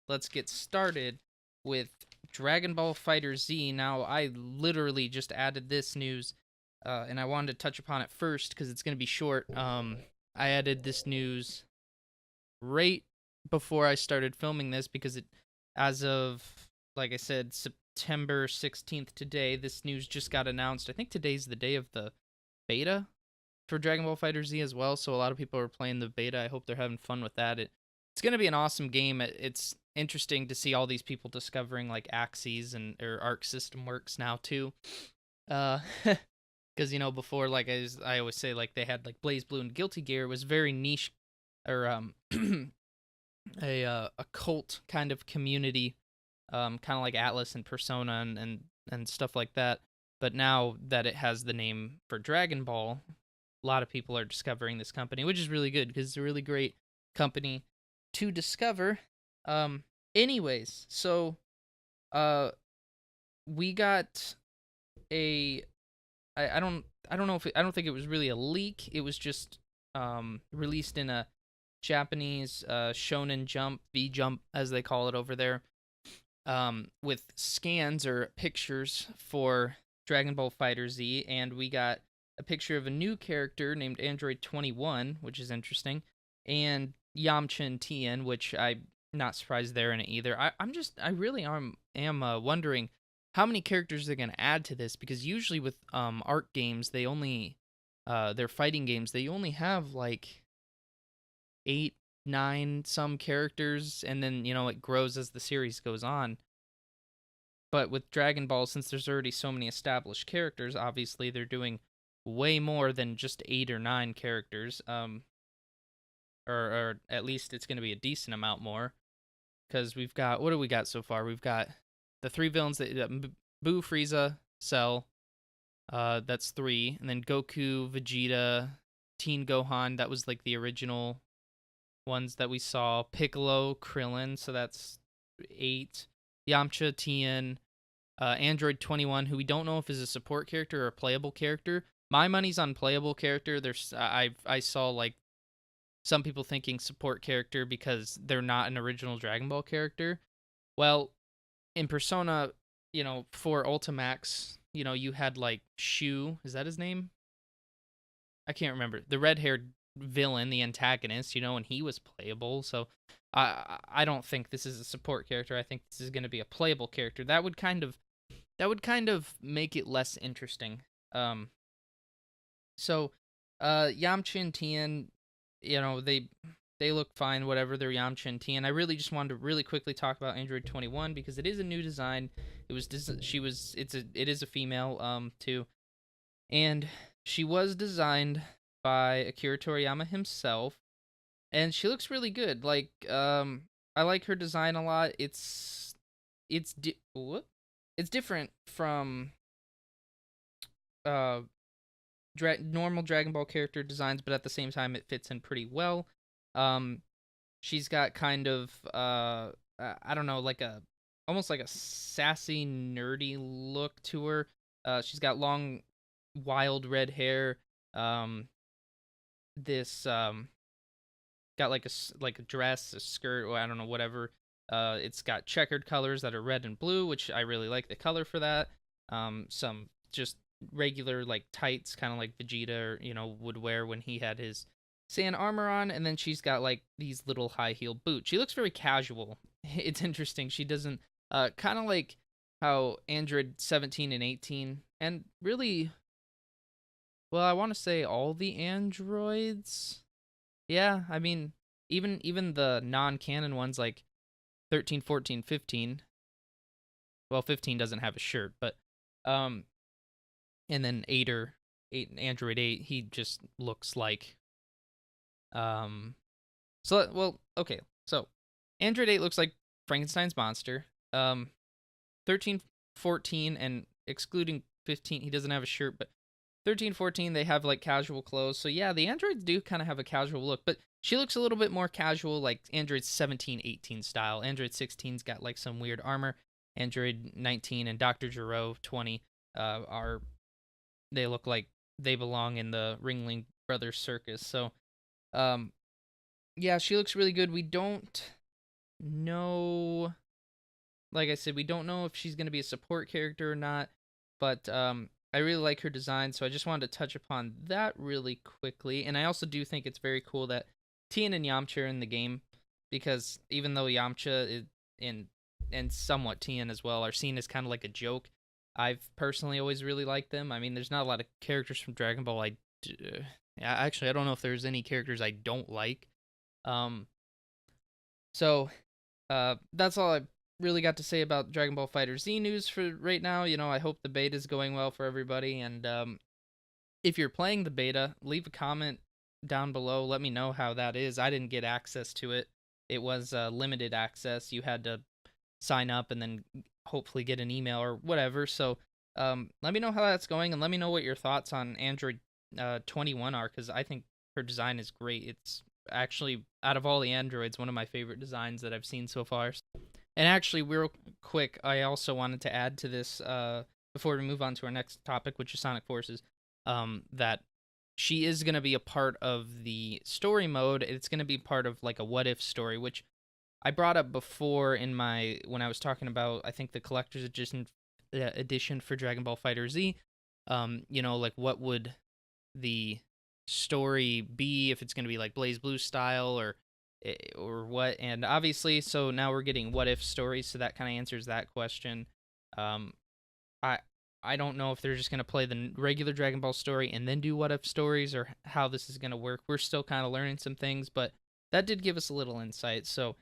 let's get started with Dragon Ball FighterZ. Now, I literally just added this news, and I wanted to touch upon it first because it's going to be short. I added this news right before I started filming this because as of, like I said, September 16th today, this news just got announced. I think today's the day of the beta for Dragon Ball FighterZ as well, so a lot of people are playing the beta. I hope they're having fun with that. It's going to be an awesome game. It's interesting to see all these people discovering like axes and or arc system works now too. Because before, like I always say, like they had like Blaze Blue and Guilty Gear was very niche, or a cult kind of community, kind of like Atlas and Persona and stuff like that. But now that it has the name for Dragon Ball, a lot of people are discovering this company, which is really good because it's a really great company to discover. Anyways, so we got a I don't know if I don't think it was really a leak. It was just released in a Japanese Shonen Jump, V Jump as they call it over there, with scans or pictures for Dragon Ball FighterZ, and we got a picture of a new character named Android 21, which is interesting, and Yamcha and Tien, which I'm not surprised they're in it either. I really am wondering how many characters they're gonna add to this, because usually with art games they only their fighting games they only have like 8, 9 some characters, and then it grows as the series goes on. But with Dragon Ball, since there's already so many established characters, obviously they're doing way more than just 8 or 9 characters. Or at least it's going to be a decent amount more, because we've got, what do we got so far? We've got the 3 villains that Boo, Frieza, Cell. That's 3, and then Goku, Vegeta, Teen Gohan. That was like the original ones that we saw. Piccolo, Krillin. So that's 8. Yamcha, Tien, Android 21, who we don't know if is a support character or a playable character. My money's on playable character. I saw like some people thinking support character because they're not an original Dragon Ball character. Well, in Persona, for Ultimax, you had like Shu, is that his name? I can't remember. The red-haired villain, the antagonist, and he was playable. So I don't think this is a support character. I think this is going to be a playable character. That would kind of make it less interesting. So Yamcha and Tien, they look fine, whatever. They're Yamcha and Tien. I really just wanted to really quickly talk about Android 21 because it is a new design. It is a female too. And she was designed by Akira Toriyama himself, and she looks really good. Like, I like her design a lot. It's different from normal Dragon Ball character designs, but at the same time, it fits in pretty well. She's got kind of I don't know, like almost like a sassy, nerdy look to her. She's got long, wild red hair. This got like a dress, a skirt, or I don't know, whatever. It's got checkered colors that are red and blue, which I really like the color for that. Some just regular like tights, kind of like Vegeta, would wear when he had his Saiyan armor on, and then she's got like these little high heel boots. She looks very casual. It's interesting. She doesn't kind of like how Android 17 and 18, and really, well, I want to say all the androids. Yeah, I mean, even the non-canon ones like 13, 14, 15. Well, 15 doesn't have a shirt, but and then 8 Android 8, he just looks like so, well, okay. So, Android 8 looks like Frankenstein's monster. 13, 14, and excluding 15, he doesn't have a shirt, but 13, 14, they have like casual clothes. So yeah, the androids do kind of have a casual look, but she looks a little bit more casual, like Android 17, 18 style. Android 16's got like some weird armor. Android 19 and Dr. Gero 20 they look like they belong in the Ringling Brothers circus. So yeah, she looks really good. We don't know like I said, we don't know if she's going to be a support character or not, but I really like her design, so I just wanted to touch upon that really quickly. And I also do think it's very cool that Tien and Yamcha are in the game, because even though Yamcha is in and somewhat Tien as well are seen as kind of like a joke, I've personally always really liked them. I mean, there's not a lot of characters from Dragon Ball actually, I don't know if there's any characters I don't like. Um, so that's all I really got to say about Dragon Ball FighterZ news for right now. You know, I hope the beta is going well for everybody, and if you're playing the beta, leave a comment down below. Let me know how that is. I didn't get access to it. It was limited access. You had to sign up and then hopefully get an email or whatever. So let me know how that's going, and let me know what your thoughts on Android 21 are, because I think her design is great. It's actually, out of all the androids, one of my favorite designs that I've seen so far. And actually, real quick, I also wanted to add to this before we move on to our next topic, which is Sonic Forces, that she is going to be a part of the story mode. It's going to be part of like a what if story, which I brought up before when I was talking about, I think, the collector's edition for Dragon Ball FighterZ. You know, like, what would the story be, if it's going to be like Blaze Blue style or what? And obviously, so now we're getting what if stories, so that kind of answers that question. um i I don't know if they're just going to play the regular Dragon Ball story and then do what if stories, or how this is going to work. We're still kind of learning some things, but that did give us a little insight. So